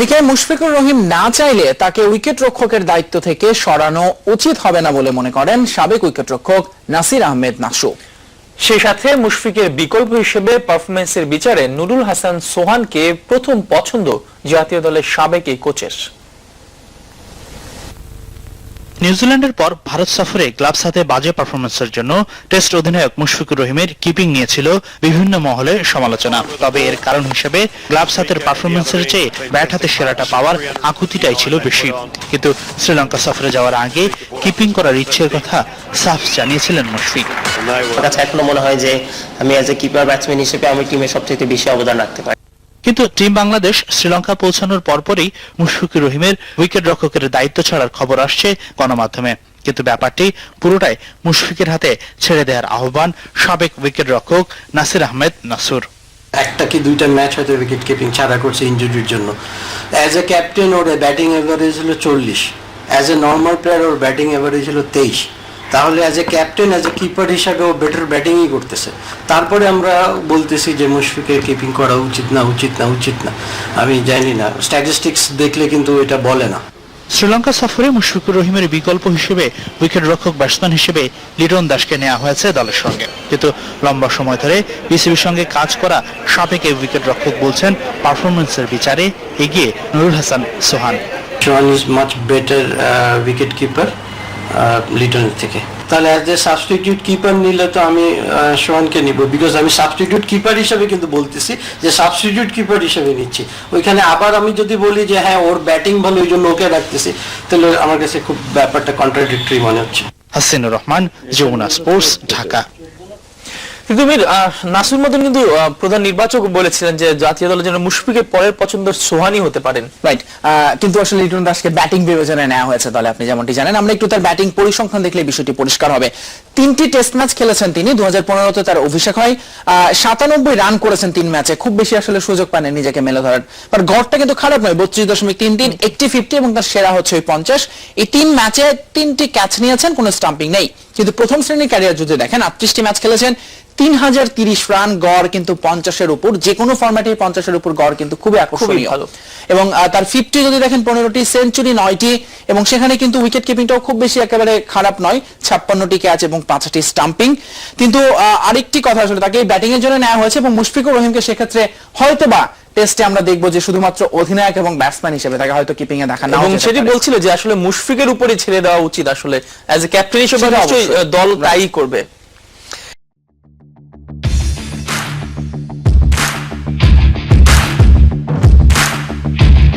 এদিকে মুশফিকুর রহিম না চাইলে তাকে উইকেট রক্ষকের দায়িত্ব থেকে সরানো উচিত হবে না বলে মনে করেন সাবেক উইকেট রক্ষক নাসির আহমেদ নাসু। সেই সাথে মুশফিকের বিকল্প হিসেবে পারফরম্যান্সের বিচারে নুরুল হাসান সোহানকে প্রথম পছন্দ জাতীয় দলের সাবেক এই কোচের। নিউজিল্যান্ডের পর ভারত সফরে গ্লাভস হাতে বাজে পারফরমেন্সের জন্য টেস্ট অধিনায়ক মুশফিকুর রহিমের কিপিং নিয়েছিল বিভিন্ন মহলে সমালোচনা। তবে এর কারণ হিসেবে গ্লাভস হাতের পারফরমেন্সের চেয়ে ব্যাট হাতে সেরাটা পাওয়ার আকুতিটাই ছিল বেশি। কিন্তু শ্রীলঙ্কা সফরে যাওয়ার আগে কিপিং করার ইচ্ছের কথা সাফ জানিয়েছিলেন মুশফিক। আমার কাছে এখনো মনে হয় যে আমি অ্যাজ এ কিপার ব্যাটসম্যান হিসেবে আমি টিমের সবচেয়ে বেশি অবদান রাখতে পারি। কিন্তু টিম বাংলাদেশ শ্রীলঙ্কা পৌঁছানোর পরপরই মুশফিকুর রহিমের উইকেট রক্ষকের দায়িত্ব ছাড়ার খবর আসছে গণমাধ্যমে। কিন্তু ব্যাপারটি পুরোটাই মুশফিকের হাতে ছেড়ে দেওয়ার আহ্বান সাবেক উইকেট রক্ষক নাসির আহমেদ নাসুর। একটা কি দুইটা ম্যাচ হয়তো উইকেট কিপিং ছাড়া করছে ইনজুরির জন্য। As a captain or batting average হলো 40, as a normal player or batting average হলো 23। তাহলে as a captain as a keeper হিসাবে ও বেটার ব্যাটিংই করতেছে। তারপরে আমরা বলতেছি যে মুশফিকের কিপিং করা উচিত না। আমি জানি না, স্ট্যাটিস্টিক্স দেখলে কিন্তু এটা বলে না। শ্রীলঙ্কা সফরে মুশফিকুর রহিমের বিকল্প হিসেবে উইকেট রক্ষক ব্যাটসম্যান হিসেবে লিটন দাসকে নেওয়া হয়েছে দলের সঙ্গে। কিন্তু লম্বা সময় ধরে বিসিবির সঙ্গে কাজ করা সাবেক এই উইকেট রক্ষক বলছেন পারফরমেন্সের বিচারে এগিয়ে Nurul Hasan Sohan. Sohan is much better wicket keeper লিটনের থেকে। তাহলে অ্যাজ এ সাবস্টিটিউট কিপার নিলে তো আমি সোহানকে নিব, বিকজ আমি সাবস্টিটিউট কিপার হিসেবে কিন্তু বলতেছি যে সাবস্টিটিউট কিপার হিসেবে নিচ্ছি। ওইখানে আবার আমি যদি বলি যে হ্যাঁ ওর ব্যাটিং ভালো ওই জন্য ওকে রাখতেছি, তাহলে আমার কাছে খুব ব্যাপারটা কন্ট্রাডিক্টরি মনে হচ্ছে। হাসিনুর রহমান, যমুনা স্পোর্টস, ঢাকা। কিন্তু নাসুর মতন কিন্তু প্রধান নির্বাচক বলেছিলেন যে জাতীয় দলের জন্য মুশফিকের পরের পছন্দ সোহানই হতে পারেন। রাইট, কিন্তু আসলে লিটন দাসকে ব্যাটিং বিবেচনায় নেওয়া হয়েছে দলে, আপনি যেমনটি জানেন। আমরা একটু তার ব্যাটিং পরিসংখ্যান দেখলে বিষয়টি পরিষ্কার হবে। 3টি টেস্ট ম্যাচ খেলেছেন তিনি। 2015-তে তার অভিষেক হয়। 97 রান করেছেন 3 ম্যাচে। খুব বেশি আসলে সুযোগ পাননি নিজেকে মেলে ধরার। তার গড়টা কিন্তু খারাপ নয়, 32.33, একটি 50 এবং তার সেরা হচ্ছে 50। এই 3 ম্যাচে 3টি ক্যাচ নিয়েছেন, কোনো স্টাম্পিং নেই। কিন্তু প্রথম শ্রেণীর ক্যারিয়ার যদি দেখেন 38টি ম্যাচ খেলেছেন, 3030 রান, গড় কিন্তু 50-এর উপর। যে কোনো ফরম্যাটে 50-এর উপর গড় কিন্তু খুবই আকর্ষণীয়। এবং তার 50 যদি দেখেন 15টি, সেঞ্চুরি 9টি, এবং সেখানে কিন্তু উইকেট কিপিংটাও খুব বেশি একেবারে খারাপ নয়, 56টি ক্যাচ এবং 5টি স্টাম্পিং। কিন্তু আরেকটি কথা, আসলে তাকে ব্যাটিং এর জন্য নেওয়া হয়েছে এবং মুশফিকুর রহিমকে সেক্ষেত্রে হয়তোবা টেস্টে আমরা দেখবো যে শুধুমাত্র অধিনায়ক এবং ব্যাটসম্যান হিসেবে তাকে হয়তো কিপিং এ দেখা না। এবং সেটি বলছিল যে আসলে মুশফিকের উপরে ছেড়ে দেওয়া উচিত, আসলে অ্যাজ এ ক্যাপ্টেন হিসেবে দল তাই করবে।